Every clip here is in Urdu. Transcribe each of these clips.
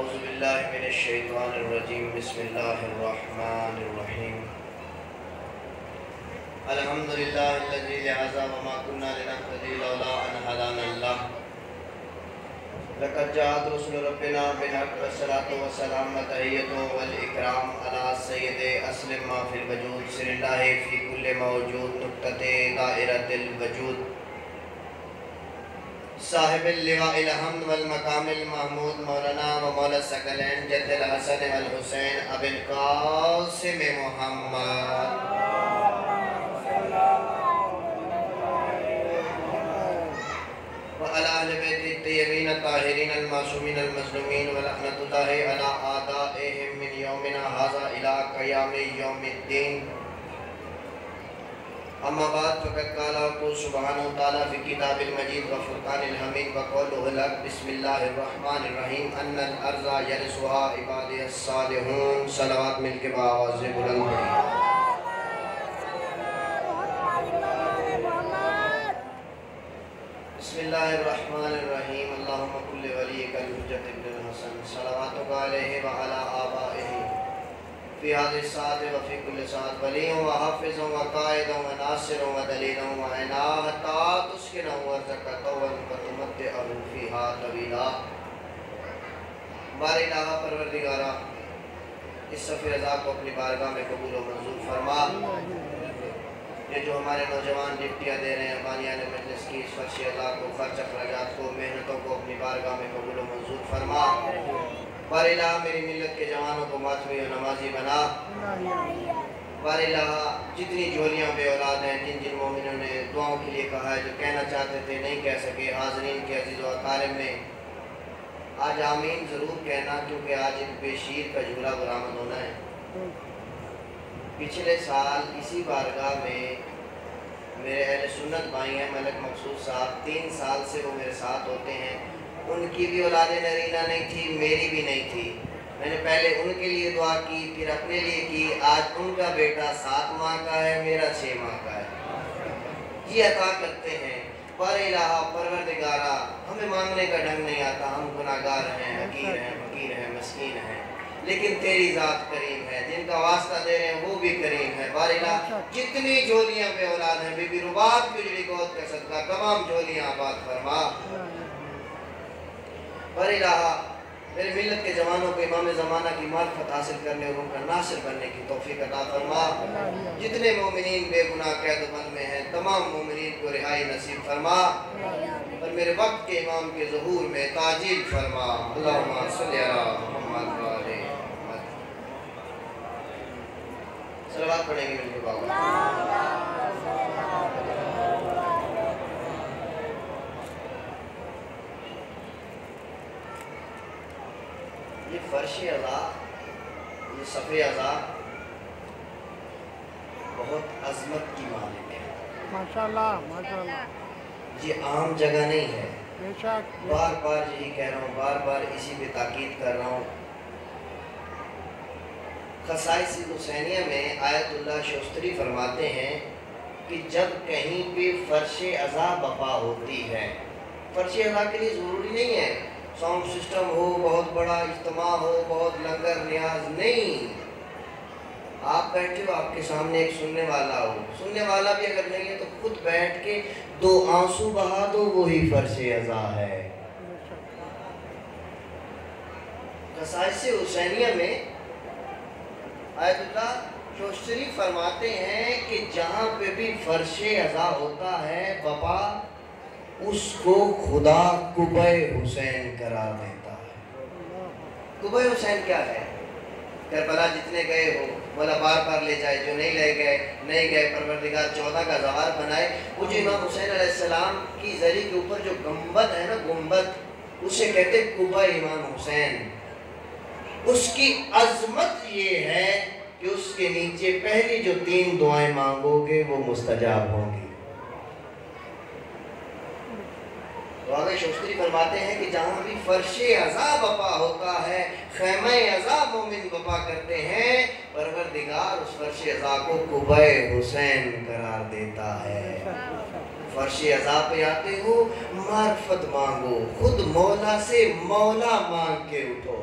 اعوذ باللہ من الشیطان الرجیم بسم اللہ الرحمن الرحیم الحمدللہ الذی لہذا وما كنا لنهتدی لولا ان هدانا اللہ لقد جاءت رسل ربنا بالحق والصلاة والسلام والتحیۃ والاکرام علی سید اسلم ما فی الوجود سر اللہ فی کل موجود نقطۃ دائرۃ الوجود صاحب اللواء الحمد والمقام المحمود مولانا و مولا الثقلین جد الحسن والحسین ابی القاسم محمد وعلى اہل بیت الطیبین الطاہرین المعصومین المظلومین ولعنۃ اللہ علی اعدائهم من یومنا ھذا الی قیام یوم الدین اما بعد فقد قال اللہ سبحانہ وتعالی فی کتاب المجید و فرقان الحمید وقولہ الحق بسم اللہ الرحمن الرحیم ان الارض یرثها عبادی الصالحون صلوات مل کے بآواز بلند پڑھیں بسم اللہ الرحمن الرحیم اللہم کل ولیک الحجت ابن الحسن صلواتک علیہ وعلی آبائہ فی هذه الساعة وفي كل ساعة ولي وحافظ وقائد وناصر ودليل وعناء حتى تسكنه وارزقه طولا فتمتعه فيها طويلا بار الہ پروردگارہ اس صفی رضا کو اپنی بارگاہ میں قبول و منظور فرما یہ جو ہمارے نوجوان ڈپٹیاں دے رہے ہیں بانیان مجلس کی اس فرش اللہ کو خرچ اخراجات کو محنتوں کو اپنی بارگاہ میں قبول و منظور فرما بار الہ میری ملت کے جوانوں کو ماتمی و نمازی بنا بار الہ جتنی جھولیاں بے اولاد ہیں جن جن مومنوں نے دعاؤں کے لیے کہا ہے جو کہنا چاہتے تھے نہیں کہہ سکے حاضرین کے عزیز و اقارب میں آج آمین ضرور کہنا کیونکہ آج ایک بے شیر کا جھولا برآمد ہونا ہے پچھلے سال اسی بارگاہ میں میرے اہل سنت بھائی ہیں ملک مقصود صاحب 3 سال سے وہ میرے ساتھ ہوتے ہیں ان کی بھی اولاد نرینہ نہیں تھی میری بھی نہیں تھی میں نے پہلے ان کے لیے دعا کی پھر اپنے لیے کی آج ان کا بیٹا 7 ماہ کا ہے میرا 6 ماہ کا ہے یہ عطا کرتے ہیں بار الہ پروردگارہ ہمیں مانگنے کا ڈھنگ نہیں آتا ہم گناہگار ہیں حقیر ہیں فقیر ہیں مسکین ہیں لیکن تیری ذات کریم ہے جن کا واسطہ دے رہے ہیں وہ بھی کریم ہے بار الہ جتنی جھولیاں بے اولاد ہیں بی بی رباب کی اجڑی گود کا صدقہ تمام جھولیاں آباد فرما بار الہ میرے ملت کے جوانوں کو امام زمانہ کی معرفت حاصل کرنے اور ان کا ناصر بننے کی توفیق عطا فرما جتنے مومنین بے گناہ قید و بند میں ہیں تمام مومنین کو رہائی نصیب فرما اور میرے وقت کے امام کے ظہور میں تاجیل فرما اللہم صلی علی محمد و آلہ محمد صلوات پڑھیں گے مل کے بابا یہ فرش عزا یہ صفِ عزا بہت عظمت کی مالک ہے ماشاءاللہ ماشاءاللہ یہ عام جگہ نہیں ہے بے شک بار بار یہی کہہ رہا ہوں بار بار اسی پہ تاکید کر رہا ہوں خصائص حسینیہ میں آیت اللہ شوستری فرماتے ہیں کہ جب کہیں پہ فرش عزا بپا ہوتی ہے فرش عزا کے لیے ضروری نہیں ہے ساؤنڈ سسٹم ہو بہت بڑا اجتماع ہو بہت لنگر نیاز نہیں آپ بیٹھے ہو آپ کے سامنے ایک سننے والا ہو سننے والا بھی اگر نہیں ہے تو خود بیٹھ کے 2 آنسو بہا دو وہی فرش عزا ہے خصائص حسینیہ میں آیت اللہ شوستری فرماتے ہیں کہ جہاں پہ بھی فرش عزا ہوتا ہے بپا اس کو خدا قبہ حسین قرار دیتا ہے قبہ حسین کیا ہے کربلا جتنے گئے ہو مولا بار بار لے جائے جو نہیں گئے پروردگار 14 کا زوار بنائے وہ جو امام حسین علیہ السلام کی زری کے اوپر جو گنبد ہے نا گنبد اسے کہتے قبہ امام حسین اس کی عظمت یہ ہے کہ اس کے نیچے پہلی جو 3 دعائیں مانگو گے وہ مستجاب ہوں گی آگے شوستری فرماتے ہیں کہ جہاں بھی فرش عزا بپا ہوتا ہے خیمہ عزا مومن بپا کرتے ہیں پروردگار اس فرش عزا کو قبہ حسین قرار دیتا ہے فرش عزا پہ آتے ہو معرفت مانگو خود مولا سے مولا مانگ کے اٹھو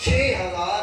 6000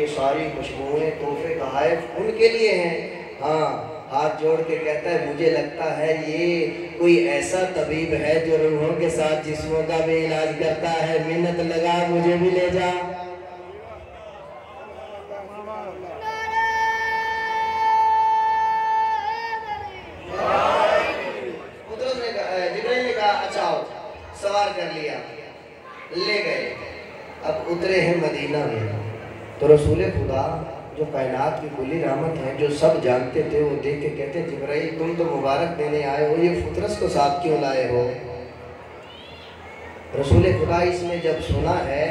یہ ساری مجموعے تحفے تحائف ان کے لیے ہیں۔ ہاں ہاتھ جوڑ کے کہتا ہے مجھے لگتا ہے یہ کوئی ایسا طبیب ہے جو روحوں کے ساتھ جسموں کا بھی علاج کرتا ہے، منت لگا مجھے بھی لے جا۔ جبرائیل نے کہا اچھا ہو، سوار کر لیا، لے گئے۔ اب اترے ہیں مدینہ میں، تو رسول خدا جو کائنات کی کلی رحمت ہے، جو سب جانتے تھے، وہ دیکھ کے کہتے جبرائیل تم تو مبارک دینے آئے ہو، یہ فطرس کو ساتھ کیوں لائے ہو؟ رسول خدا اس میں جب سنا ہے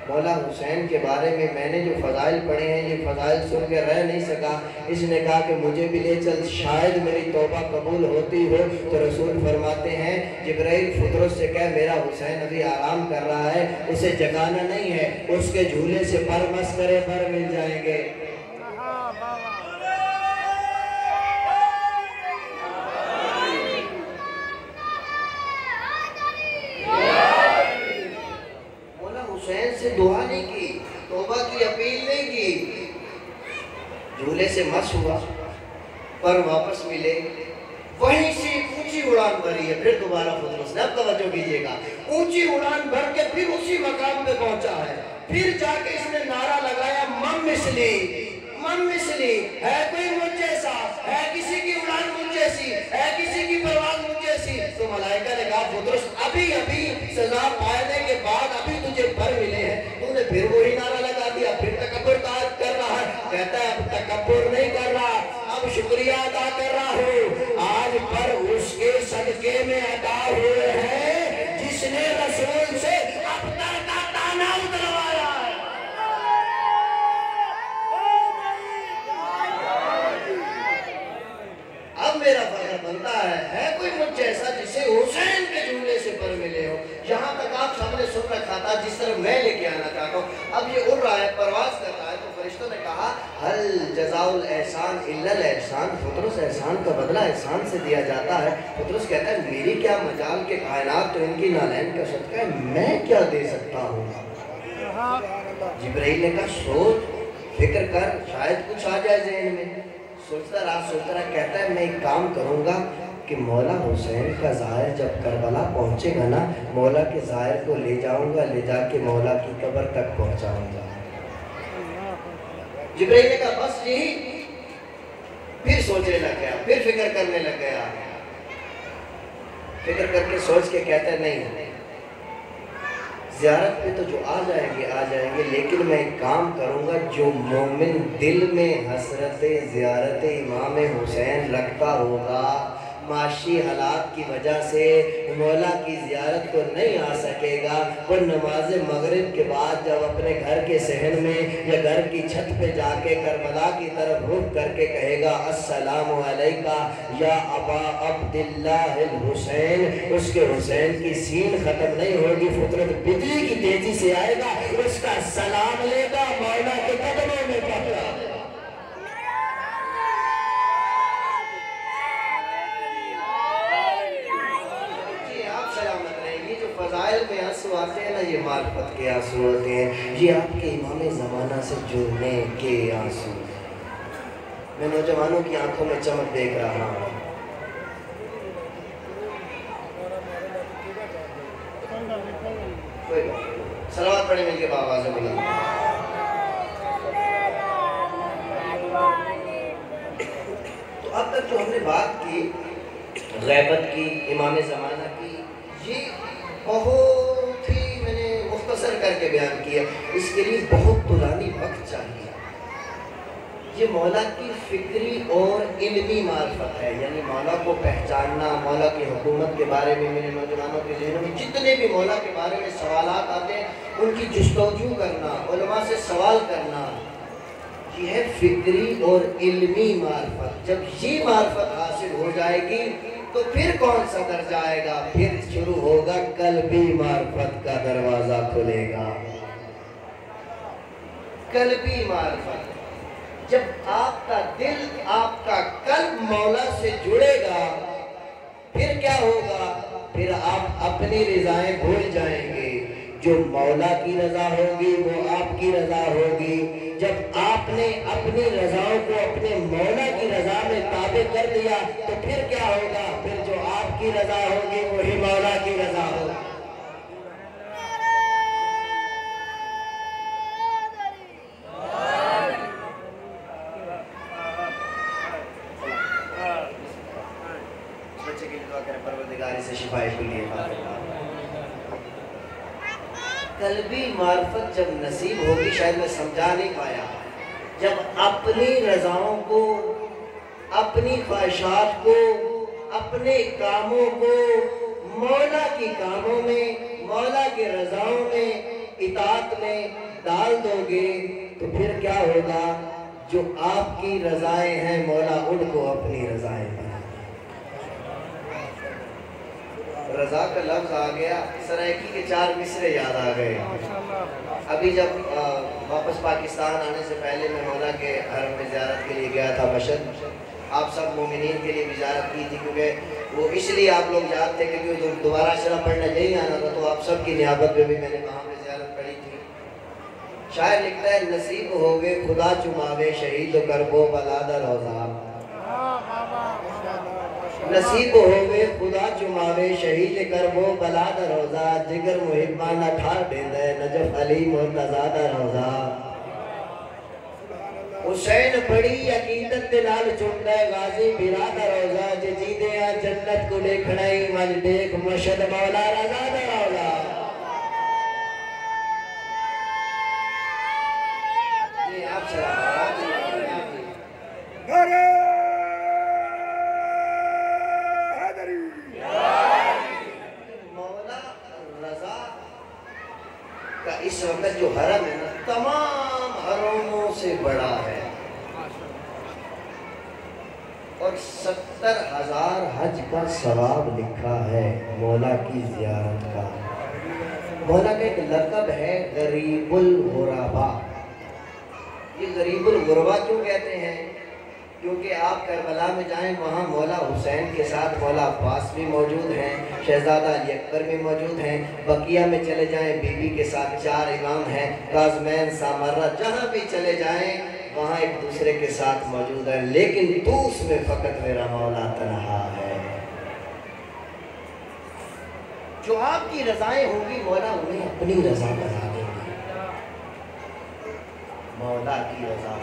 مولا حسین کے بارے میں نے جو فضائل پڑھے ہیں، یہ فضائل سن کے رہ نہیں سکا، اس نے کہا کہ مجھے بھی لے چل، شاید میری توبہ قبول ہوتی ہو۔ تو رسول فرماتے ہیں جبرائیل فطرس سے کہہ میرا حسین ابھی آرام کر رہا ہے، اسے جگانا نہیں ہے، اس کے جھولے سے پر مس کرے پر مل جائیں گے۔ حسین سے دعا نہیں کی، توبہ کی اپیل نہیں کی، جھولے سے مس ہوا، پر واپس ملے، وہیں سے اونچی اڑان بھری ہے۔ پھر دوبارہ فطرس نے، اب توجہ کیجئے گا، اونچی اڑان بھر کے پھر اسی مقام پہ پہنچا ہے، پھر جا کے اس نے نعرہ لگایا من مثلی، من مثلی، ہے کوئی مجھ جیسا، ہے کسی کی اڑان مجھ جیسی، ہے کسی کی پرواز مجھ جیسی۔ تو ملائکہ نے کہا فطرس ابھی سزا پانے کے بعد ابھی تجھے پر ملے ہیں، تو نے پھر وہی نعرہ لگا دیا، پھر تکبر کر رہا ہے۔ کہتا ہے اب تکبر نہیں کر رہا، اب شکریہ ادا کر رہا ہوں، آج پر اس کے صدقے میں ادا ہوئے ہیں جس نے رسول سے ابتر کا تانا اتروایا ہے۔ اب میرا فرض بنتا ہے کوئی مجھ جیسا جسے حسین کے جملے سے پر ملے ہو؟ یہاں تک آپ سب نے سن رکھا تھا جس طرح میں لے کے آنا چاہتا ہوں، اب یہ اڑ رہا ہے، پرواز کر رہا ہے۔ تو فرشتوں نے کہا حل جزاء الاحسان الا الاحسان، فطرس احسان کا بدلہ احسان سے دیا جاتا ہے۔ فطرس کہتا ہے میری کیا مجال کے کائنات تو ان کی نالین کا صدقہ ہے، میں کیا دے سکتا ہوں؟ جبرائیل نے کہا سوچ فکر کر، شاید کچھ آ جائے ذہن میں۔ سوچتا رہا کہتا ہے میں ایک کام کروں گا کہ مولا حسین کا ظاہر جب کربلا پہنچے گا نا، مولا کے ظاہر کو لے جاؤں گا، لے جا کے مولا کی قبر تک پہنچاؤں گا۔ جبرائیل نے کہا بس یہی؟ پھر سوچنے لگ گیا، پھر فکر کرنے لگ گیا، فکر کر کے سوچ کے کہتا ہے نہیں، زیارت پہ تو جو آ جائیں گے، لیکن میں ایک کام کروں گا، جو مومن دل میں حسرت زیارت امام حسین رکھتا ہوگا، معاشی حالات کی وجہ سے مولا کی زیارت کو نہیں آ سکے گا، وہ نماز مغرب کے بعد جب اپنے گھر کے صحن میں یا گھر کی چھت پہ جا کے کربلا کی طرف رخ کر کے کہے گا السلام علیکہ یا ابا عبداللہ الحسین، اس کے حسین کی سین ختم نہیں ہوگی، فطرت بجلی کی تیزی سے آئے گا، اس کا سلام لے گا، مولا کے قدموں میں پکڑا۔ فضائل میں آنسو آتے ہیں نا، یہ معرفت کے آنسو ہوتے ہیں، یہ آپ کے امام زمانہ سے جڑنے کے آنسو۔ میں نوجوانوں کی آنکھوں میں چمک دیکھ رہا ہوں۔ صلوات پڑھیں مل کے بابا سے بلا۔ تو اب تک جو ہم نے بات کی، غیبت کی، امام زمانہ کی، یہ بہت ہی میں نے مختصر کر کے بیان کیا، اس کے لیے بہت طولانی وقت چاہیے۔ یہ مولا کی فکری اور علمی معرفت ہے، یعنی مولا کو پہچاننا، مولا کی حکومت کے بارے میں میرے نوجوانوں کے ذہنوں میں جتنے بھی مولا کے بارے میں سوالات آتے ہیں ان کی جستجو کرنا، علماء سے سوال کرنا، یہ ہے فکری اور علمی معرفت۔ جب یہ معرفت حاصل ہو جائے گی تو پھر کون سا درجہ آئے گا؟ پھر شروع ہوگا قلبی معرفت کا دروازہ کھلے گا۔ قلبی معرفت، جب آپ کا دل، آپ کا قلب مولا سے جڑے گا، پھر کیا ہوگا؟ پھر آپ اپنی رضائیں بھول جائیں گے، جو مولا کی رضا ہوگی وہ آپ کی رضا ہوگی، جب آپ نے اپنی رضاؤں کو اپنے مولا کی رضا میں تابع کر دیا تو پھر کیا ہوگا؟ پھر جو آپ کی رضا ہوگی وہی مولا کی رضا ہوگی۔ بچے کے لیے دعا کریں پروردگار سے شفائے کے لیے قلبی معرفت جب نصیب ہوگی، شاید میں سمجھا نہیں پایا، جب اپنی رضاؤں کو، اپنی خواہشات کو، اپنے کاموں کو مولا کی کاموں میں، مولا کے رضاؤں میں، اطاعت میں ڈال دو گے تو پھر کیا ہوگا؟ جو آپ کی رضائیں ہیں مولا ان کو اپنی رضائیں بنا۔ رضا کا لفظ آ گیا، سرائکی کے 4 مصرے یاد آ گئے۔ ابھی جب واپس پاکستان آنے سے پہلے میں مولا کے حرم میں زیارت کے لیے گیا تھا مشہد، آپ سب مومنین کے لیے بھی زیارت کی تھی، کیونکہ وہ اس لیے آپ لوگ یاد تھے کیونکہ دوبارہ شرح پڑھنا نہیں آنا تھا، تو آپ سب کی نیابت میں بھی میں نے وہاں پہ زیارت پڑھی تھی۔ شاعر لکھتا ہے نصیب ہوگے خدا چماوے شہید و کربو بلادر روزہ، نصیب ہوگے خدا چماوے شہید کربو بلادر روزہ، جگر محبانہ ٹھار دیندہ نجف علی مرتضادہ روزہ، حسین پڑی عقیدت دلال چندہ غازی برادہ روزہ، جیدے آ جنت کو دیکھنائی مج دیکھ مشہد مولا رضادہ روزہ۔ جی آپ سلام مولا رضا کا اس وقت جو حرم ہے نا تمام حرموں سے بڑا ہے، اور 70,000 حج کا ثواب لکھا ہے مولا کی زیارت کا۔ مولا کا ایک لقب ہے غریب الغربا۔ یہ غریب الغربا کیوں کہتے ہیں؟ کیونکہ آپ کربلا میں جائیں وہاں مولا حسین کے ساتھ مولا عباس بھی موجود ہیں، شہزادہ علی اکبر بھی موجود ہیں، بقیہ میں چلے جائیں بی بی کے ساتھ 4 امام ہیں، کاظمین سامرہ، جہاں بھی چلے جائیں وہاں ایک دوسرے کے ساتھ موجود ہیں، لیکن توس میں فقط میرا مولا تنہا ہے۔ جو آپ کی رضائیں ہوں گی مولا انہیں اپنی رضا بنا دیں گے۔ مولا کی رضا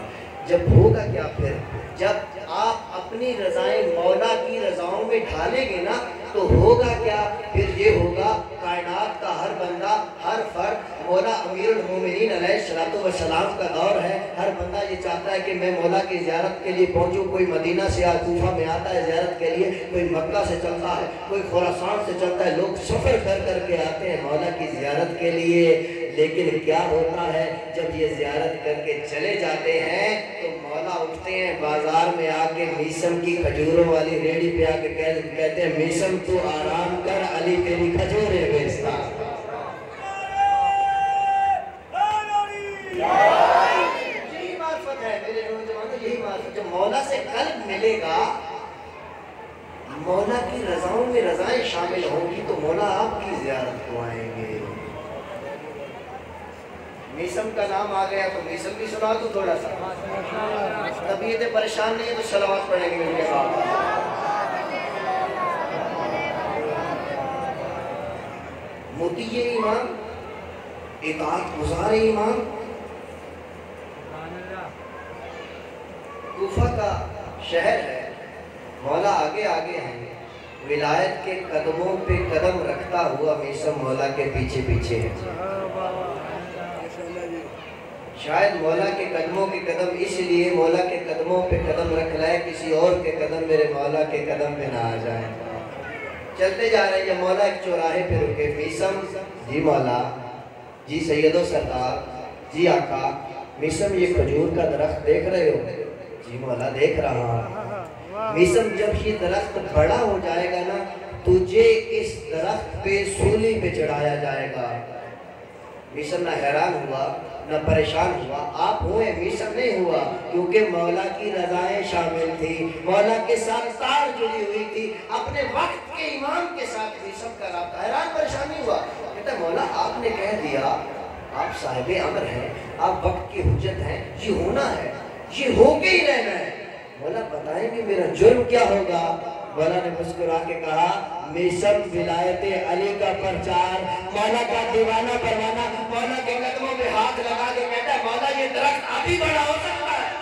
جب ہوگا کیا پھر؟ جب آپ اپنی رضائیں مولا کی رضاؤں میں ڈھالیں گے نا تو ہوگا کیا؟ پھر یہ ہوگا کائنات کا ہر بندہ، ہر فرد، مولا امیر المومنین علیہ السلام کا دور ہے، ہر بندہ یہ چاہتا ہے کہ میں مولا کی زیارت کے لیے پہنچوں۔ کوئی مدینہ سے کوفہ میں آتا ہے زیارت کے لیے، کوئی مکہ سے چلتا ہے، کوئی خراسان سے چلتا ہے، لوگ سفر کر کے آتے ہیں مولا کی زیارت کے لیے۔ لیکن کیا ہوتا ہے جب یہ زیارت کر کے چلے جاتے ہیں تو مولا اٹھتے ہیں بازار میں آ کے میسم کی کھجوروں والی ریڑھی پہ آ کے کہتے ہیں میسم تو آرام کر علی تیری کھجوریں بیچتا۔ یہی معرفت ہے میرے نوجوانوں، یہی معرفت۔ جو مولا سے قلب ملے گا، مولا کی رضاؤں میں رضائیں شامل ہوں گی تو مولا آپ کی زیارت کو آئیں گے۔ میسم کا نام آ گیا تو میسم بھی سنا تو تھوڑا سا، طبیعتیں پریشان نہیں ہے تو صلوات پڑھیں گے میرے بعد۔ مطیع ایمان، اطاعت گزار ایمان، کوفہ کا شہر ہے، مولا آگے آگے ہیں، ولایت کے قدموں پہ قدم رکھتا ہوا میسم مولا کے پیچھے پیچھے ہے۔ شاید مولا کے قدموں کے قدم اس لیے مولا کے قدموں پہ قدم رکھ لائے، کسی اور کے قدم میرے مولا کے قدم پہ نہ آ جائیں۔ چلتے جا رہے ہیں، مولا ایک چوراہے پہ رکے، میسم جی مولا، جی سید و سردار، جی آقا، میسم یہ کھجور کا درخت دیکھ رہے ہو؟ جی مولا دیکھ رہا ہوں۔ میسم جب یہ درخت بڑا ہو جائے گا نا تجھے اس درخت پہ سولی پہ چڑھایا جائے گا۔ میسم نہ حیران ہوا نہ پریشان ہوا، آپ ہوئے میسم نہیں ہوا، کیونکہ مولا کی رضائیں شامل تھی، مولا کے ساتھ تار جڑی ہوئی تھی، اپنے وقت کے امام کے ساتھ میسم کا رابطہ۔ حیران پریشان نہیں ہوا، کہتا ہے مولا آپ نے کہہ دیا، آپ صاحب امر ہیں، آپ وقت کی حجت ہیں، یہ ہونا ہے، یہ ہو کے ہی رہنا ہے۔ مولا بتائیں گے میرا جرم کیا ہوگا؟ مولا نے مسکرا کے کہا میسم ولایت علی کا پرچار، مولا کا دیوانہ پروانہ مولا کے قدموں میں ہاتھ لگا کے کہتا ہے مولا یہ درخت ابھی بڑا ہو سکتا ہے۔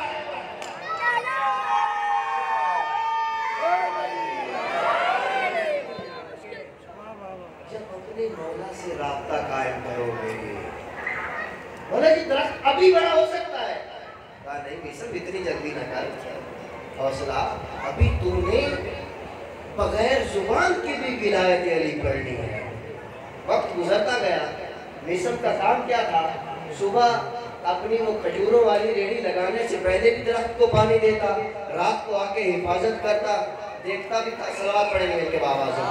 جب اپنے مولا سے رابطہ قائم کرو گے، مولا یہ درخت ابھی بڑا ہو سکتا ہے۔ کہا نہیں میسم اتنی جلدی نہ کر، حوصلہ، ابھی تو نے بغیر زبان کی بھی ولایت علی پڑھنی ہے۔ وقت گزرتا گیا، میسم کا کام کیا تھا؟ صبح اپنی وہ کھجوروں والی ریڑھی لگانے سے پہلے بھی درخت کو پانی دیتا، رات کو آ کے حفاظت کرتا، دیکھتا بھی تھا صلوات پڑھیں گے کے بابا سے،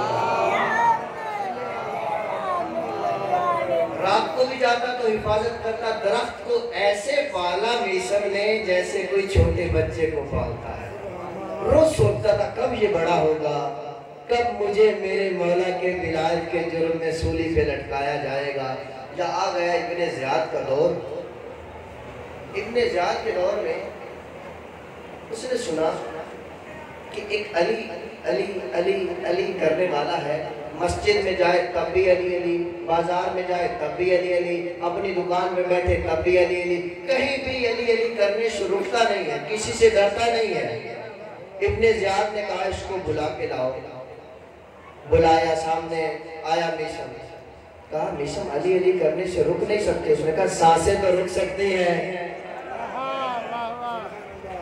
رات کو بھی جاتا تو حفاظت کرتا۔ درخت کو ایسے پالا میسم نے جیسے کوئی چھوٹے بچے کو پالتا ہے۔ روز سوچتا تھا کب یہ بڑا ہوگا، کب مجھے میرے مولا کے ولایت کے جرم میں سولی پہ لٹکایا جائے گا۔ یا آ گیا ابن زیاد کا دور۔ ابن زیاد کے دور میں اس نے سنا کہ ایک علی علی علی علی کرنے والا ہے، مسجد میں جائے تب بھی علی علی، بازار میں جائے تب بھی علی علی، اپنی دکان میں بیٹھے تب بھی علی علی، کہیں بھی علی علی کرنے سے رکتا نہیں ہے، کسی سے ڈرتا نہیں ہے۔ ابن زیاد نے کہا اس کو بلا کے لاؤ۔ بلایا، سامنے آیا میسم، کہا میسم علی علی کرنے سے رک نہیں سکتے؟ اس نے کہا سانسیں تو رک سکتی ہیں،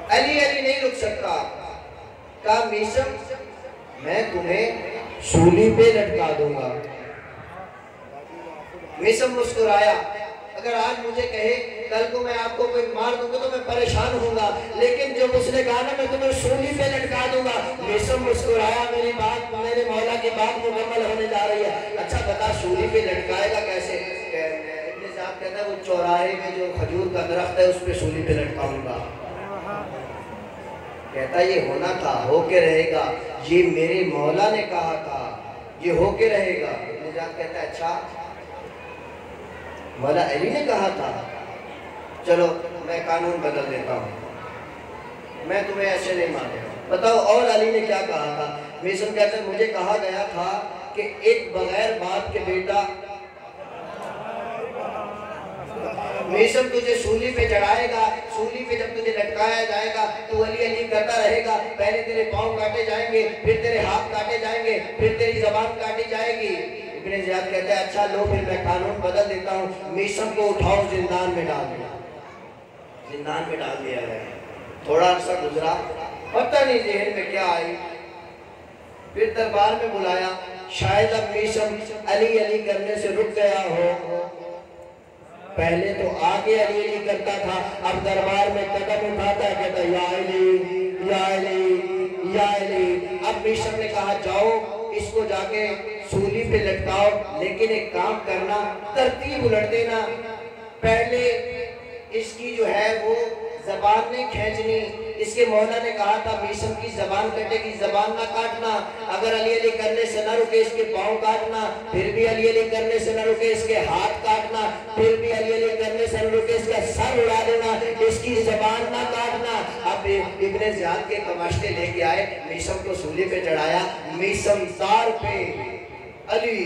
علی علی نہیں رک سکتا۔ کہا میسم میں تمہیں سولی پہ لٹکا دوں گا۔ میسم مسکرایا، اگر آج مجھے کہے کل کو میں آپ کو کوئی مار دوں گا تو میں پریشان ہوں گا، لیکن جب اس نے کہا نا میں تمہیں سولی پہ لٹکا دوں گا، میسم مسکرایا، میری بات میرے مولا کی بات مکمل ہونے جا رہی ہے، اچھا بتا سولی پہ لٹکائے گا کیسے؟ ابن زیاد کہتا ہے وہ چوراہے میں جو کھجور کا درخت ہے اس پہ سولی پہ لٹکاؤں گا۔ کہتا یہ ہونا تھا، ہو کے رہے گا، یہ میرے مولا نے کہا تھا، یہ ہو کے رہے گا۔ ابن زیاد کہتا ہے اچھا مولا علی نے کہا تھا، چلو میں قانون بدل دیتا ہوں، میں تمہیں ایسے نہیں مانے۔ بتاؤ اور علی نے کیا کہا تھا؟ میسم کہتے ہیں مجھے کہا گیا تھا کہ ایک بغیر باپ کے بیٹا میسم تجھے سولی پہ چڑھائے گا، سولی پہ جب تجھے لٹکایا جائے گا تو علی علی کرتا رہے گا، پہلے تیرے پاؤں کاٹے جائیں گے، پھر تیرے ہاتھ کاٹے جائیں گے، پھر تیری زبان کاٹی جائے گی۔ ابن زیاد کہتا ہے اچھا لو پھر میں قانون بدل دیتا ہوں، میسم کو اٹھاؤ زندان میں ڈال دیا۔ زندان میں ڈال دیا ہے۔ تھوڑا عرصہ گزرا، پتہ نہیں ذہن میں کیا آئی، پھر دربار میں بلایا، شاید اب میسم علی علی کرنے سے رک گیا ہو، پہلے تو آگے علی علی کرتا تھا، اب دربار میں قدم اٹھاتا ہے، کہتا یا علی یا علی یا علی۔ اب میسم نے کہا جاؤ اس کو جا کے سولی پہ لٹکاؤ، لیکن ایک کام کرنا، ترتیب الٹ دینا، پہلے اس کی جو ہے وہ زبان نہیں کھینچنی۔ اس کے مولا نے کہا تھا میسم کی زبان کٹے گی، زبان نہ کاٹنا، اگر علی علی کرنے سے نہ رکے اس کے پاؤں کاٹنا، پھر بھی علی علی کرنے سے نہ رکے اس کے ہاتھ کاٹنا، پھر بھی علی علی کرنے سے نہ رکے اس کا سر اڑا دینا، اس کی زبان نہ کاٹنا۔ اب ابن زیاد کے کماشتے لے کے آئے، میسم کو سولی پہ چڑھایا، میسم دار پہ علی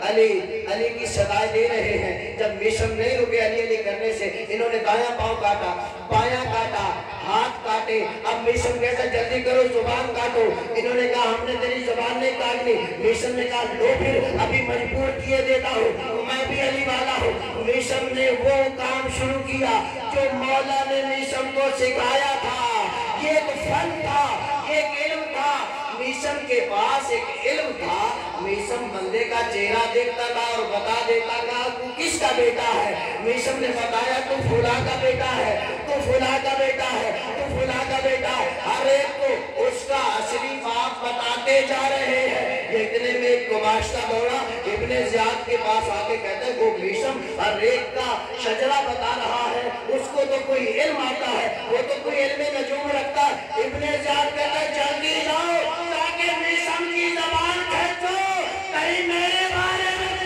علی علی کی صدائیں دے رہے ہیں۔ جب میسم نہیں رکے علی علی کرنے سے، انہوں نے دایاں پاؤں کاٹا، بایاں کاٹا، ہاتھ کاٹے۔ اب میسم کہتا جلدی کرو زبان کاٹو، انہوں نے کہا ہم نے تیری زبان نہیں کاٹنی۔ میسم نے کہا لو پھر ابھی مجبور کیے دیتا ہوں، میں بھی علی والا ہوں۔ میسم نے وہ کام شروع کیا جو مولا نے میسم کو سکھایا تھا، یہ ایک فن تھا، ایک علم تھا۔ میسم کے پاس ایک علم تھا، میسم بندے کا چہرہ دیکھتا تھا اور بتا دیتا تھا تو کس کا بیٹا ہے۔ میسم نے بتایا تو فلاں کا بیٹا ہے، تو فلاں کا بیٹا ہے، تو فلاں کا بیٹا ہے، ہر ایک کو اس کا اصلی باپ بتاتے جا رہے ہیں۔ اتنے میں ایک گماشتہ دوڑا، ابن زیاد کے پاس آ کے کہتا ہے وہ میسم ہر ایک کا شجرہ بتا رہا ہے، اس کو تو کوئی علم آتا ہے، وہ تو کوئی علم نجوم رکھتا ہے۔ ابن زیاد کہتا ہے جلدی جاؤ تاکہ میسم کی زبان کھینچو، کہیں میرے بارے میں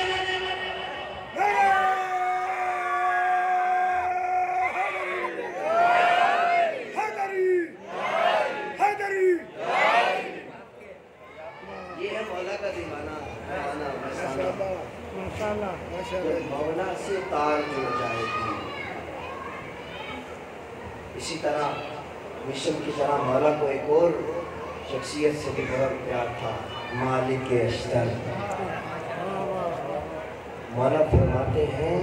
اسی طرح مشن کی طرح مولا کو ایک اور شخصیت سے بھی بہت پیار تھا، مالک اشتر۔ مولا فرماتے ہیں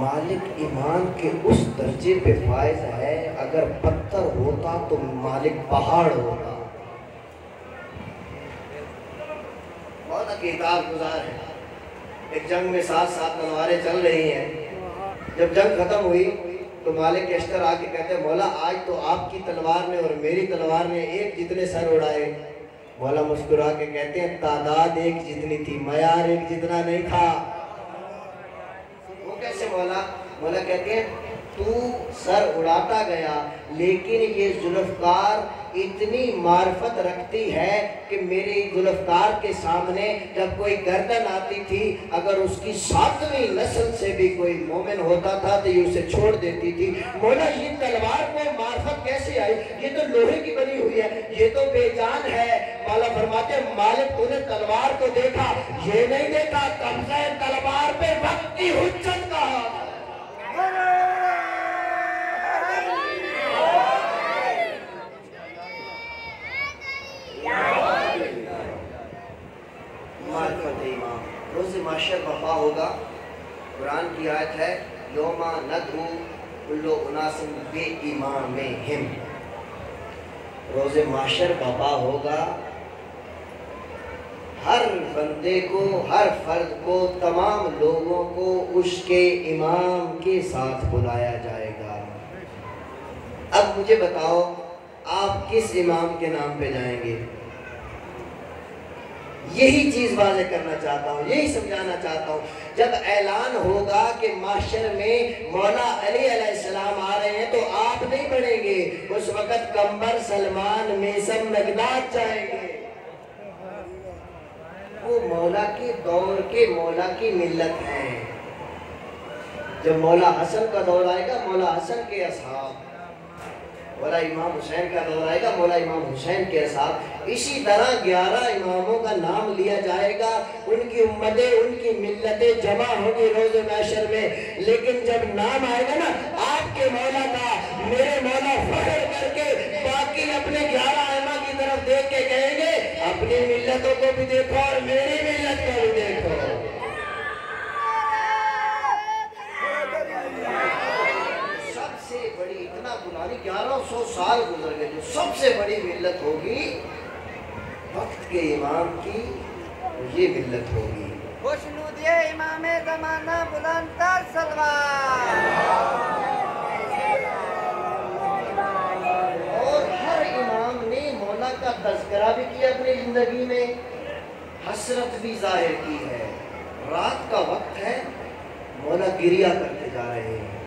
مالک ایمان کے اس درجے پہ فائز ہے، اگر پتھر ہوتا تو مالک پہاڑ ہوتا۔ بہت اقتدار گزار ہے۔ ایک جنگ میں 7 تلواریں چل رہی ہیں، جب جنگ ختم ہوئی تو مالک اشتر آ کے کہتے ہیں مولا آج تو آپ کی تلوار نے اور میری تلوار نے ایک جتنے سر اڑائے۔ مولا مسکرا کے کہتے ہیں تعداد ایک جتنی تھی، معیار ایک جتنا نہیں تھا۔ وہ کیسے مولا؟ مولا کہتے ہیں تو سر اڑاتا گیا، لیکن یہ ذوالفقار اتنی معرفت رکھتی ہے کہ میری ذوالفقار کے سامنے جب کوئی گردن آتی تھی، اگر اس کی 7ویں نسل سے بھی کوئی مومن ہوتا تھا تو یہ اسے چھوڑ دیتی تھی۔ مولا یہ تلوار کو معرفت کیسے آئی؟ یہ تو لوہے کی بنی ہوئی ہے، یہ تو بے جان ہے۔ مولا فرماتے ہیں مالک تو نے تلوار کو دیکھا، یہ نہیں دیکھا قبضہ تلوار پہ وقت کی حجت کا ہاتھ۔ معرفت امام روز محشر برپا ہوگا۔ قرآن کی آیت ہے یوم ندعو کل اناس بامامہم۔ روز محشر برپا ہوگا، ہر بندے کو، ہر فرد کو، تمام لوگوں کو اس کے امام کے ساتھ بلایا جائے گا۔ اب مجھے بتاؤ آپ کس امام کے نام پہ جائیں گے؟ یہی چیز واضح کرنا چاہتا ہوں، یہی سمجھانا چاہتا ہوں۔ جب اعلان ہوگا کہ محشر میں مولا علی علیہ السلام آ رہے ہیں تو آپ نہیں بڑھیں گے، اس وقت کمبر، سلمان، میسم، مقداد جائیں گے۔ وہ مولا کے دور کے مولا کی ملت ہیں۔ جب مولا حسن کا دور آئے گا، مولا حسن کے اصحاب، مولا امام حسین کا دور آئے گا، مولا امام حسین کے اصحاب۔ اسی طرح 11 اماموں کا نام لیا جائے گا، ان کی امتیں، ان کی ملتیں جمع ہوں گی روز محشر میں۔ لیکن جب نام آئے گا نا آپ کے مولا کا، میرے مولا فخر کر کے باقی اپنے 11 ائمہ کی طرف دیکھ کے کہیں گے اپنی ملتوں کو بھی دیکھو اور میری ملت کو بھی دیکھو۔ بڑی اتنا پرانی 1100 سال گزر گئے، جو سب سے بڑی ملت ہوگی وقت کے امام کی، یہ ملت ہوگی۔ خوشنودیے امام زمانہ بلند تر سلوات۔ اور ہر امام نے مولا کا تذکرہ بھی کیا اپنی زندگی میں، حسرت بھی ظاہر کی ہے۔ رات کا وقت ہے، مولا گریہ کرتے جا رہے ہیں۔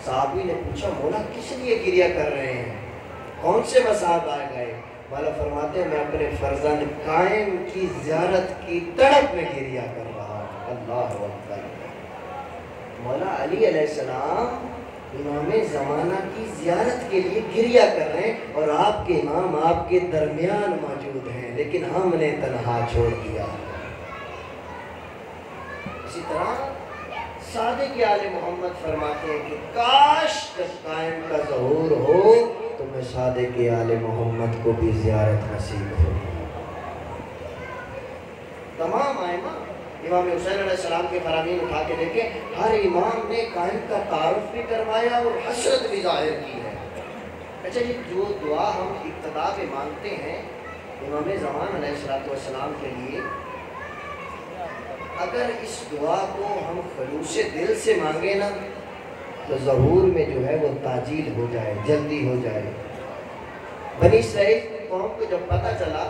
صحابی نے پوچھا مولا کس لیے گریہ کر رہے ہیں؟ کون سے مصائب آ گئے؟ مولا فرماتے ہیں میں اپنے فرزند قائم کی زیارت کی تڑپ میں گریہ کر رہا ہوں۔ اللہ اکبر۔ مولا علی علیہ السلام امام زمانہ کی زیارت کے لیے گریہ کر رہے ہیں، اور آپ کے امام آپ کے درمیان موجود ہیں، لیکن ہم نے تنہا چھوڑ دیا۔ اسی طرح صادق آل محمد فرماتے ہیں کہ کاش قائم کا ظہور ہو تو میں صادق آل محمد کو بھی زیارت نصیب ہو۔ تمام ائمہ امام حسین علیہ السلام کے فرامین اٹھا کے دیکھیں، ہر امام نے قائم کا تعارف بھی کروایا اور حسرت بھی ظاہر کی ہے۔ اچھا یہ جو دعا ہم ابتدا میں مانگتے ہیں امام زمان علیہ السلام کے لیے، اگر اس دعا کو ہم خلوص دل سے مانگے نا تو ظہور میں جو ہے وہ تاجیل ہو جائے، جلدی ہو جائے۔ بنی اسرائیل کی قوم کو جب پتہ چلا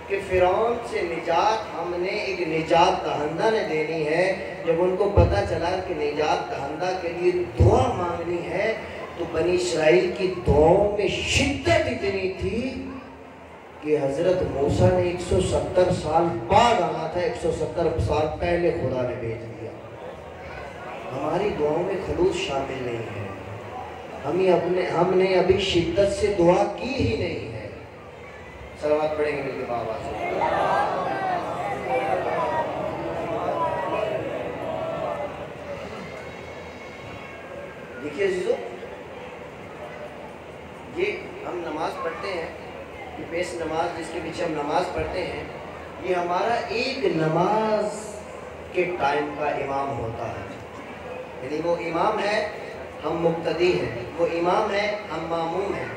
کہ فرعون سے نجات ہم نے ایک نجات دہندہ نے دینی ہے، جب ان کو پتہ چلا کہ نجات دہندہ کے لیے دعا مانگنی ہے، تو بنی اسرائیل کی دعاؤں میں شدت اتنی تھی کہ حضرت موسیٰ نے 170 سال بعد آنا تھا، 170 سال پہلے خدا نے بھیج دیا۔ ہماری دعاؤں میں خلوص شامل نہیں ہے، ہم نے ابھی شدت سے دعا کی ہی نہیں ہے۔ صلوات پڑھیں گے مل کے بابا سے۔ دیکھیے عزیزو، یہ ہم نماز پڑھتے ہیں، یہ پیش نماز جس کے پیچھے ہم نماز پڑھتے ہیں، یہ ہمارا ایک نماز کے ٹائم کا امام ہوتا ہے. یعنی وہ امام ہے، ہم مقتدی ہیں، وہ امام ہے، ہم ماموم ہیں.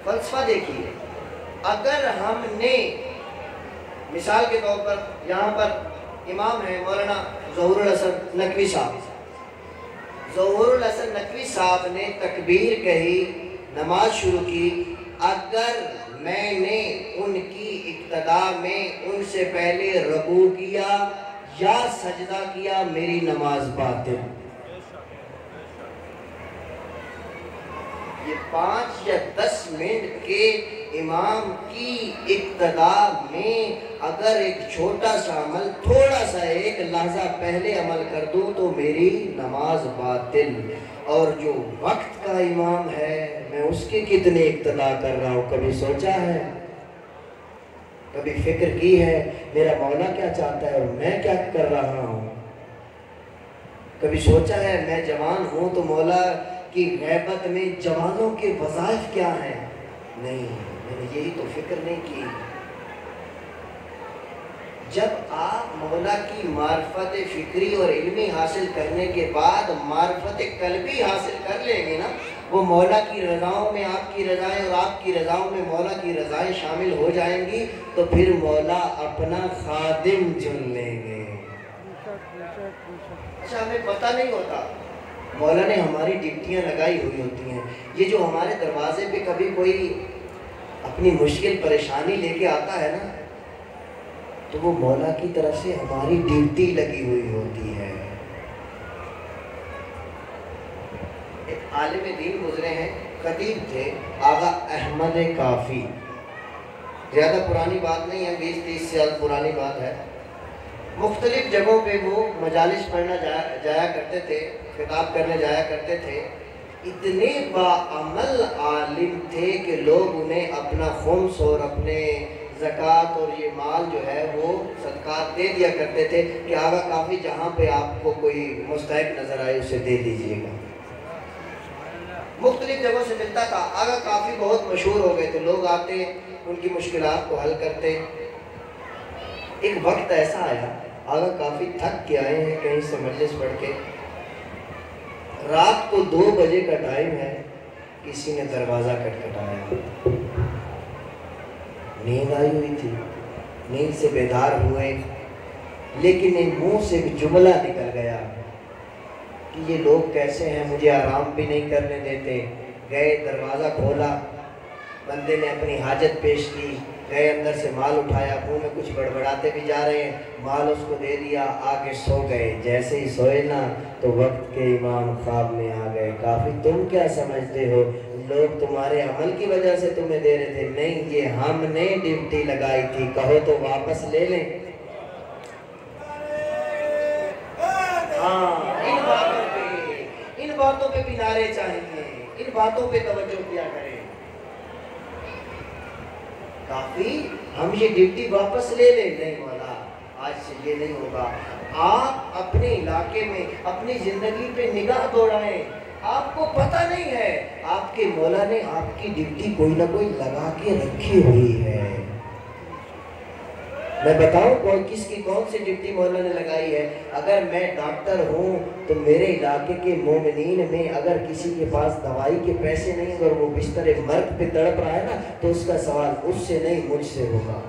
فلسفہ دیکھیے، اگر ہم نے مثال کے طور پر یہاں پر امام ہے مولانا ظہور الحسن نقوی صاحب، ظہور الحسن نقوی صاحب نے تکبیر کہی، نماز شروع کی. اگر میں نے ان کی ابتدا میں ان سے پہلے رکوع کیا یا سجدہ کیا، میری نماز باطل. یہ 5 یا 10 منٹ کے امام کی ابتدا میں اگر ایک چھوٹا سا عمل، تھوڑا سا ایک لحظہ پہلے عمل کر دوں تو میری نماز باطل. اور جو وقت کا امام ہے میں اس کی کتنی ابتدا کر رہا ہوں، کبھی سوچا ہے، کبھی فکر کی ہے میرا مولا کیا چاہتا ہے اور میں کیا کر رہا ہوں؟ کبھی سوچا ہے میں جوان ہوں تو مولا کی غیبت میں جوانوں کے وظائف کیا ہیں؟ نہیں، میں نے یہی تو فکر نہیں کی. جب آپ مولا کی معرفت فکری اور علمی حاصل کرنے کے بعد معرفت قلبی حاصل کر لیں گے نا، وہ مولا کی رضاؤں میں آپ کی رضائیں اور آپ کی رضاؤں میں مولا کی رضائیں شامل ہو جائیں گی، تو پھر مولا اپنا خادم چن لیں گے. اچھا، ہمیں پتہ نہیں ہوتا مولا نے ہماری ڈیوٹیاں لگائی ہوئی ہوتی ہیں. یہ جو ہمارے دروازے پہ کبھی کوئی اپنی مشکل پریشانی لے کے آتا ہے نا، تو وہ مولا کی طرف سے ہماری ڈیوٹی لگی ہوئی ہوتی ہے. ایک عالم دین گزرے ہیں، خطیب تھے، آغا احمد کافی. زیادہ پرانی بات نہیں ہے، 20-30 سال پرانی بات ہے. مختلف جگہوں پہ وہ مجالس پڑھنا جایا کرتے تھے، خطاب کرنے جایا کرتے تھے. اتنے باعمل عالم تھے کہ لوگ انہیں اپنا خمس اور اپنے زکوٰۃ اور یہ مال جو ہے وہ صدقات دے دیا کرتے تھے کہ آغا کافی جہاں پہ آپ کو کوئی مستحق نظر آئے اسے دے دیجئے گا. مختلف جگہوں سے ملتا تھا. آغا کافی بہت مشہور ہو گئے تھے، لوگ آتے ان کی مشکلات کو حل کرتے. ایک وقت ایسا آیا، آغا کافی تھک کے آئے ہیں کہیں سے مجلس پڑھ کے، رات کو 2 بجے کا ٹائم ہے، کسی نے دروازہ کھٹکھٹایا. نیند آئی ہوئی تھی، نیند سے بیدار ہوئے، لیکن ایک منہ سے ایک جملہ نکل گیا کہ یہ لوگ کیسے ہیں، مجھے آرام بھی نہیں کرنے دیتے. گئے، دروازہ کھولا، بندے نے اپنی حاجت پیش کی، گئے اندر سے مال اٹھایا، منہ میں کچھ بڑبڑاتے بھی جا رہے ہیں، مال اس کو دے دیا، آگے سو گئے. جیسے ہی سوئے نا تو وقت کے امام خواب میں آ گئے. کافی تم کیا سمجھتے ہو، لوگ تمہارے عمل کی وجہ سے تمہیں دے رہے تھے؟ نہیں، یہ ہم نے ڈیوٹی لگائی تھی، کہو تو واپس لے لیں. ہاں، ان باتوں پہ بھی نعرے چاہیے، ان باتوں پہ توجہ کیا کریں. کافی ہم یہ ڈیوٹی واپس لے لیں. نہیں مولا، آج سے یہ نہیں ہوگا. آپ اپنے علاقے میں اپنی زندگی پہ نگاہ دوڑائیں. آپ کو پتہ نہیں ہے آپ کے مولا نے آپ کی ڈیوٹی کوئی نہ کوئی لگا کے رکھی ہوئی ہے. میں بتاؤں کس کی کون سی ڈیوٹی مولا نے لگائی ہے؟ اگر میں ڈاکٹر ہوں تو میرے علاقے کے مومنین میں اگر کسی کے پاس دوائی کے پیسے نہیں، اگر وہ بستر مرگ پہ تڑپ رہا ہے نا، تو اس کا سوال اس سے نہیں مجھ سے ہوگا.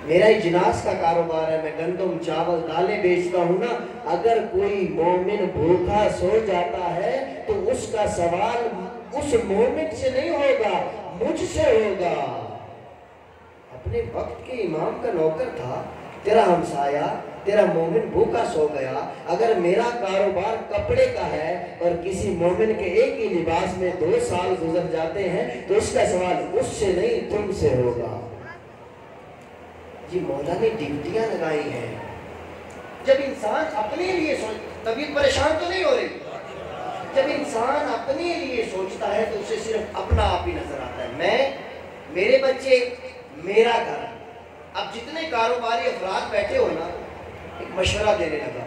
میرا اجناس کا کاروبار ہے، میں گندم چاول دالیں بیچتا ہوں نا. اگر کوئی مومن بھوکا سو جاتا ہے تو اس کا سوال اس مومن سے نہیں ہوگا، مجھ سے ہوگا. اپنے وقت کے امام کا نوکر تھا، تیرا ہمسایہ، تیرا مومن بھوکا سو گیا. اگر میرا کاروبار کپڑے کا ہے اور کسی مومن کے ایک ہی لباس میں 2 سال گزر جاتے ہیں تو اس کا سوال اس سے نہیں تم سے ہوگا. جی مولا نے ڈیوٹیاں لگائی ہیں. جب انسان اپنے لیے طبیعت پریشان تو نہیں ہو رہی، جب انسان اپنے لیے سوچتا ہے تو اسے صرف اپنا آپ ہی نظر آتا ہے. میں، میرے بچے، میرا گھر. اب جتنے کاروباری افراد بیٹھے ہو نا، ایک مشورہ دینے لگا.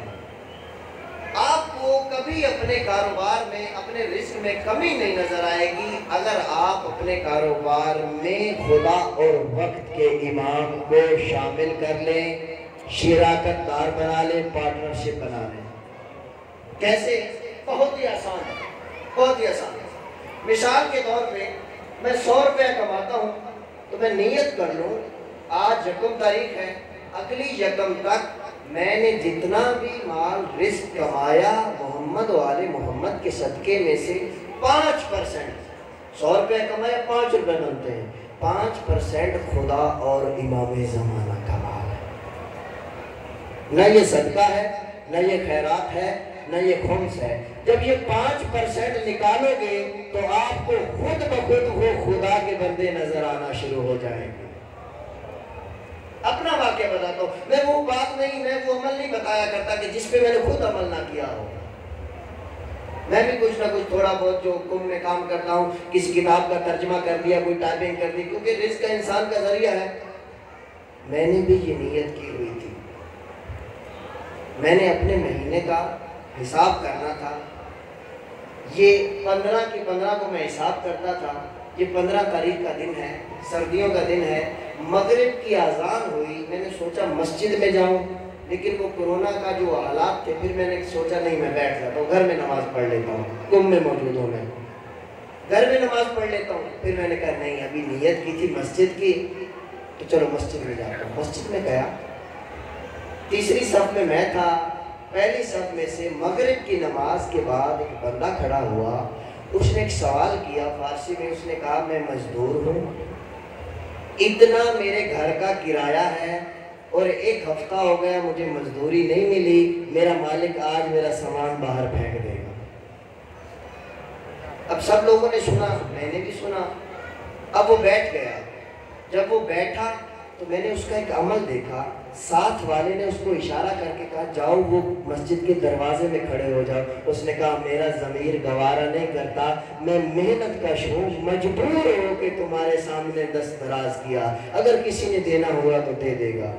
آپ کو کبھی اپنے کاروبار میں اپنے رزق میں کمی نہیں نظر آئے گی اگر آپ اپنے کاروبار میں خدا اور وقت کے امام کو شامل کر لیں، شراکت دار بنا لیں، پارٹنرشپ بنا لیں۔ کیسے؟ بہت ہی آسان ہے، بہت ہی آسان ہے۔ مثال کے طور پہ میں 100 روپے کماتا ہوں تو میں نیت کر لوں آج 1 تاریخ ہے، اگلی 1 تک میں نے جتنا بھی مال رزق کمایا محمد و آل محمد کے صدقے میں سے 5%، 100 روپے کمایا 5 روپے بنتے ہیں، 5% خدا اور امام زمانہ کا مال ہے۔ نہ یہ صدقہ ہے، نہ یہ خیرات ہے، نہ یہ خمس ہے۔ جب یہ 5% نکالو گے تو آپ کو خود بخود وہ خدا کے بندے نظر آنا شروع ہو جائیں گے۔ اپنا واقعہ بتاتا ہوں، میں وہ بات نہیں، میں وہ عمل نہیں بتایا کرتا کہ جس پہ میں نے خود عمل نہ کیا ہو۔ میں بھی کچھ نہ کچھ تھوڑا بہت جو حکم میں کام کرتا ہوں، کسی کتاب کا ترجمہ کر دیا، کوئی ٹائپنگ کر دی، کیونکہ رزق کا انسان کا ذریعہ ہے۔ میں نے بھی یہ نیت کی ہوئی تھی، میں نے اپنے مہینے کا حساب کرنا تھا، یہ 15 کی 15 کو میں حساب کرتا تھا، یہ 15 تاریخ کا دن ہے، سردیوں کا دن ہے، مغرب کی اذان ہوئی، میں نے سوچا مسجد میں جاؤں، لیکن وہ کورونا کا جو حالات تھے، پھر میں نے سوچا نہیں میں بیٹھ جاتا ہوں، گھر میں نماز پڑھ لیتا ہوں، کم میں موجود ہوں، میں گھر میں نماز پڑھ لیتا ہوں۔ پھر میں نے کہا نہیں، ابھی نیت کی تھی مسجد کی، تو چلو مسجد میں جاتا ہوں۔ مسجد میں گیا، تیسری صف میں تھا، پہلی صف میں سے مغرب کی نماز کے بعد ایک بندہ کھڑا ہوا، اس نے ایک سوال کیا فارسی میں، اس نے کہا میں مزدور ہوں، اتنا میرے گھر کا کرایہ ہے اور 1 ہفتہ ہو گیا مجھے مزدوری نہیں ملی، میرا مالک آج میرا سامان باہر پھینک دے گا۔ اب سب لوگوں نے سنا، میں نے بھی سنا، اب وہ بیٹھ گیا۔ جب وہ بیٹھا تو میں نے اس کا ایک عمل دیکھا، ساتھ والے نے اس کو اشارہ کر کے کہا جاؤ وہ مسجد کے دروازے میں کھڑے ہو جاؤ۔ اس نے کہا میرا ضمیر گوارا نہیں کرتا، میں محنت کش ہوں، مجبور ہو کہ تمہارے سامنے دست دراز کیا، اگر کسی نے دینا ہوا تو دے دے گا۔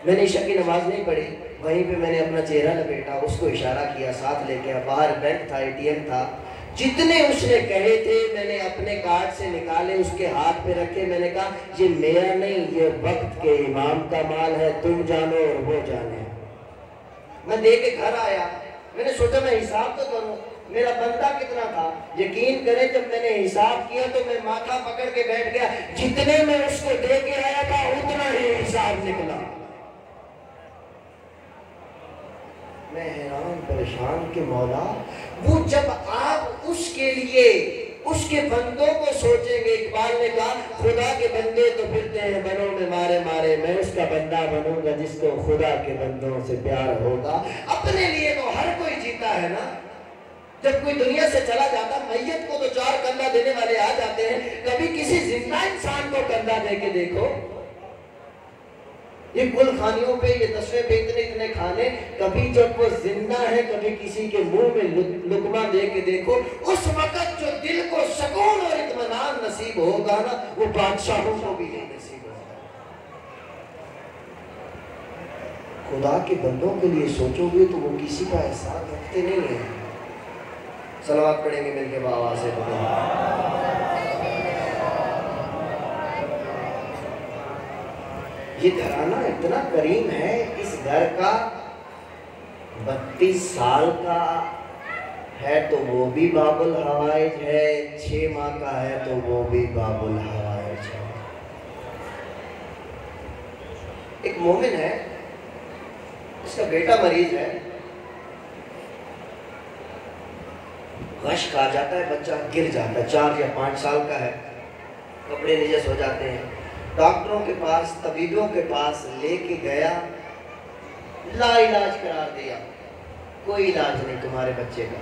میں نے عشاء کی نماز نہیں پڑھی، وہیں پہ میں نے اپنا چہرہ لپیٹا، اس کو اشارہ کیا، ساتھ لے گیا، باہر بینک تھا، ATM تھا، جتنے اس نے کہے تھے میں نے اپنے کارڈ سے نکالے، اس کے ہاتھ پہ رکھے، میں نے کہا یہ میرا نہیں، یہ وقت کے امام کا مال ہے، تم جانو اور وہ جانے۔ میں دے کے گھر آیا، میں نے سوچا میں حساب تو کروں، میرا بندہ کتنا تھا؟ یقین کریں جب میں نے حساب کیا تو میں ماتھا پکڑ کے بیٹھ گیا، جتنے میں اس کو دے کے آیا تھا اتنا ہی حساب نکلا۔ میں حیران پریشان کہ مولا، وہ جب آپ اس کے لیے اس کے بندوں کو سوچیں گے، اقبال نے کہا خدا کے بندے تو پھرتے ہیں بنوں میں مارے مارے، میں اس کا بندہ بنوں گا جس کو خدا کے بندوں سے پیار ہوگا۔ اپنے لیے تو ہر کوئی جیتا ہے نا، جب کوئی دنیا سے چلا جاتا، میت کو تو 4 کندھا دینے والے آ جاتے ہیں، کبھی کسی زندہ انسان کو کندھا دے کے دیکھو۔ یہ گل خانیوں پہ، یہ تسوے پہ اتنے کھانے، کبھی جب وہ زندہ ہے کبھی کسی کے منہ میں لقمہ دے کے دیکھو، اس وقت جو دل کو سکون اور اطمینان نصیب ہوگا نا، وہ بادشاہوں کو بھی نہیں نصیب ہوگا۔ خدا کے بندوں کے لیے سوچو گے تو وہ کسی کا احساس رکھتے نہیں ہیں۔ صلوات پڑھیں گے مل کے بآواز سے یہ گھرانہ اتنا کریم ہے، اس گھر کا 32 سال کا ہے تو وہ بھی باب الحوائج ہے، 6 ماہ کا ہے تو وہ بھی باب الحوائج ہے۔ ایک مومن ہے، اس کا بیٹا مریض ہے، غش کھا جاتا ہے، بچہ گر جاتا ہے، 4 یا 5 سال کا ہے، کپڑے نجس ہو جاتے ہیں، ڈاکٹروں کے پاس، طبیبوں کے پاس لے کے گیا، لا علاج قرار دیا، کوئی علاج نہیں تمہارے بچے کا۔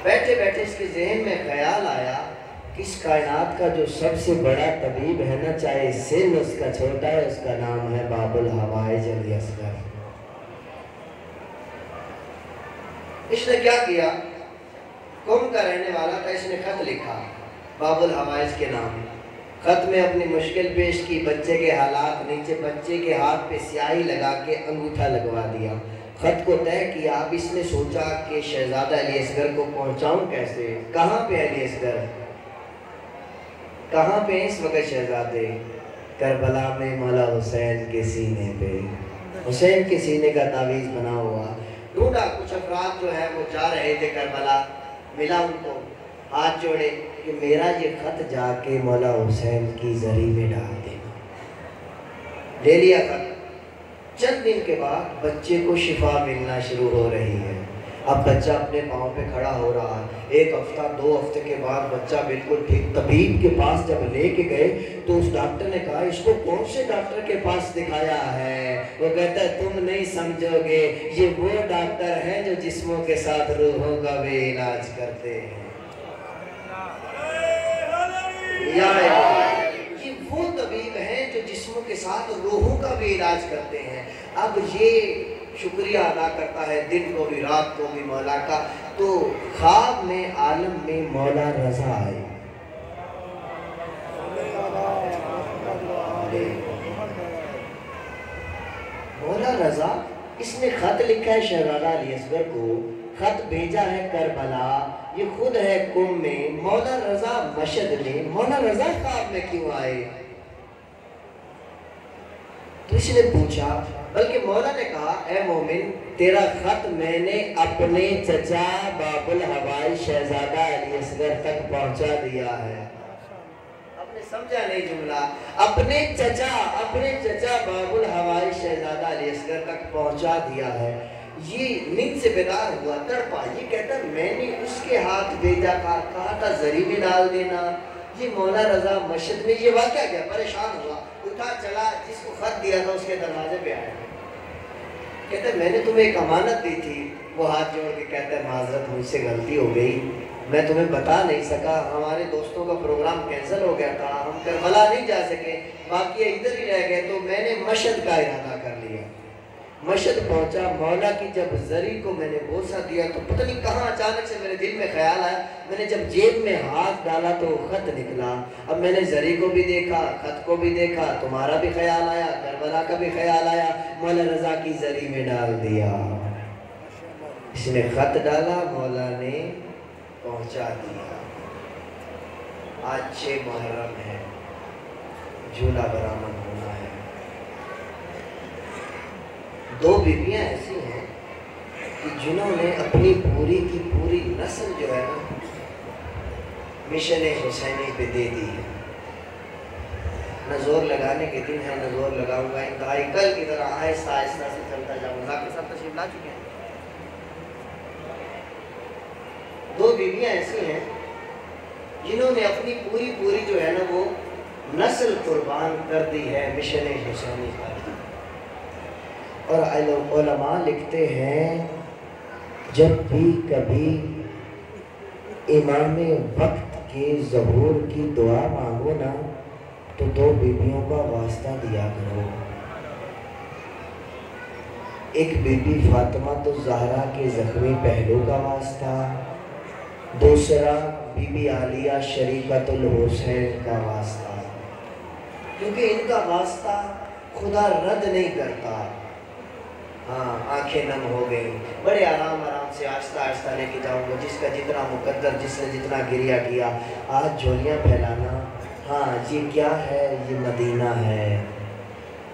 بیٹھے بیٹھے اس کے ذہن میں خیال آیا کہ اس کائنات کا جو سب سے بڑا طبیب ہے نا، چاہے سن اس کا چھوٹا ہے، اس کا نام ہے باب الحوائج علی اصغر۔ اس نے کیا کیا؟ قوم کا رہنے والا تھا، اس نے خط لکھا باب الحوائج کے نام، خط میں اپنی مشکل پیش کی، بچے کے حالات، نیچے بچے کے ہاتھ پہ سیاہی لگا کے انگوٹھا لگوا دیا، خط کو طے کیا. اب اس نے سوچا کہ شہزادہ علی اصغر کو پہنچاؤں کیسے. کہاں پہ علی اصغر, کہاں پہ اس وقت شہزادے؟ کربلا میں مولا حسین کے سینے پہ, حسین کے سینے کا تعویذ بنا ہوا. ڈھونڈا, کچھ افراد جو ہے وہ جا رہے تھے کربلا, ملا ان کو, ہاتھ جوڑے کہ میرا یہ خط جا کے مولا حسین کی زری میں ڈال دینا. لے لیا خط. چند دن کے بعد بچے کو شفا ملنا شروع ہو رہی ہے. اب بچہ اپنے پاؤں پہ کھڑا ہو رہا ہے. 1 ہفتہ 2 ہفتے کے بعد بچہ بالکل ٹھیک. طبیب کے پاس جب لے کے گئے تو اس ڈاکٹر نے کہا اس کو کون سے ڈاکٹر کے پاس دکھایا ہے؟ وہ کہتا ہے تم نہیں سمجھو گے, یہ وہ ڈاکٹر ہیں جو جسموں کے ساتھ روحوں کا بھی علاج کرتے ہیں. یہ وہ طبیب ہیں جو جسموں کے ساتھ روحوں کا بھی علاج کرتے ہیں. اب یہ شکریہ ادا کرتا ہے دن کو بھی رات کو بھی مولا کا. تو خواب میں عالم میں مولا رضا آئے. مولا رضا, اس نے خط لکھا ہے شہزادہ علی اصغر کو, خط بھیجا ہے کربلا, یہ خود ہے قم میں. مولا رضا مشہد میں. مولا رضا خواب میں کیوں آئے؟ تو اس نے پوچھا, بلکہ مولا نے کہا اے مومن تیرا خط میں نے اپنے چچا باب الہوائی شہزادہ علی اصغر تک پہنچا دیا ہے. آپ نے سمجھا نہیں جملہ؟ اپنے چچا باب الہوائی شہزادہ علی اصغر تک پہنچا دیا ہے. یہ نیند سے بیدار ہوا, تڑپا. یہ کہتا میں نے اس کے ہاتھ بھیجا, کہا تھا زری میں ڈال دینا. یہ مولا رضا مشہد میں یہ واقعہ کیا؟ پریشان ہوا, اٹھا چلا, جس کو خط دیا تھا اس کے دروازے پہ آیا. کہتا ہے میں نے تمہیں ایک امانت دی تھی. وہ ہاتھ جوڑ کے کہتا ہے معذرت مجھ سے غلطی ہو گئی, میں تمہیں بتا نہیں سکا. ہمارے دوستوں کا پروگرام کینسل ہو گیا تھا, ہم کربلا نہیں جا سکے, باقی ادھر ہی رہ گئے, تو میں نے مشہد کا ارادہ کر لیا. مشہد پہنچا. مولا کی جب زری کو میں نے بوسہ دیا تو پتہ نہیں کہاں اچانک سے میرے دل میں خیال آیا. میں نے جب جیب میں ہاتھ ڈالا تو خط نکلا. اب میں نے زری کو بھی دیکھا, خط کو بھی دیکھا, تمہارا بھی خیال آیا, کربلا کا بھی خیال آیا. مولا رضا کی زری میں ڈال دیا. اس نے خط ڈالا, مولا نے پہنچا دیا. آج 6 محرم ہے, جھولا برآمد ہونا ہے. 2 بیویاں ایسی ہیں کہ جنہوں نے اپنی پوری کی پوری نسل جو ہے نا مشن حسینی پہ دے دی ہے. نہ زور لگانے کے دن ہے, نہ زور لگاؤں گا, انتہائی کل کی طرح آہستہ آہستہ سے چلتا جاؤں گا. کے ساتھ تشریف لا چکے ہیں. 2 بیویاں ایسی ہیں جنہوں نے اپنی پوری جو ہے نا وہ نسل قربان کر دی ہے مشن حسینی پر. اور علماء لکھتے ہیں جب بھی کبھی امام وقت کے ظہور کی دعا مانگو نا تو 2 بیویوں کا واسطہ دیا کرو. ایک بی بی فاطمہ الزہرا کے زخمی پہلو کا واسطہ, دوسرا بی بی عالیہ شریفۃ الحسین کا واسطہ, کیونکہ ان کا واسطہ خدا رد نہیں کرتا. ہاں آنکھیں نم ہو گئی. بڑے آرام سے آہستہ آہستہ لے کے جاؤں گا. جس کا جتنا مقدر, جس نے جتنا گریہ کیا. آج جھولیاں پھیلانا, ہاں یہ کیا ہے؟ یہ مدینہ ہے.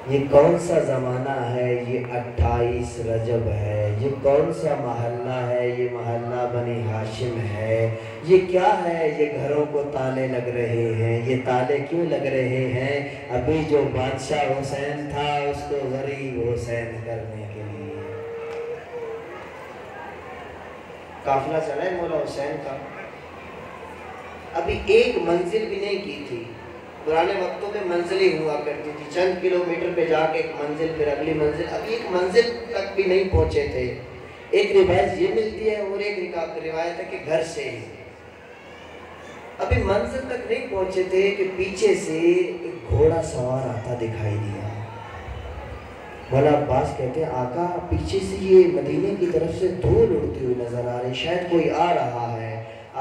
یہ کون سا زمانہ ہے؟ یہ 28 رجب ہے. یہ کون سا محلہ ہے؟ یہ محلہ بنی ہاشم ہے. یہ کیا ہے؟ یہ گھروں کو تالے لگ رہے ہیں. یہ تالے کیوں لگ رہے ہیں؟ ابھی جو بادشاہ حسین تھا اس کو غریب حسین کرنے کے لیے. قافلہ چلا ہے مولا حسین کا. ابھی ایک منزل بھی نہیں کی تھی. پرانے وقتوں میں منزلیں ہوا کرتی تھی, چند کلومیٹر پہ جا کے ایک منزل, پھر اگلی منزل. ابھی ایک منزل تک بھی نہیں پہنچے تھے. ایک روایت یہ ملتی ہے اور ایک روایت ہے کہ گھر سے ابھی منزل تک نہیں پہنچے تھے کہ پیچھے سے ایک گھوڑا سوار آتا دکھائی دیا. مولا عباس کہتے ہیں آقا پیچھے سے یہ مدینے کی طرف سے دھول اڑتی ہوئی نظر آ رہی, شاید کوئی آ رہا ہے.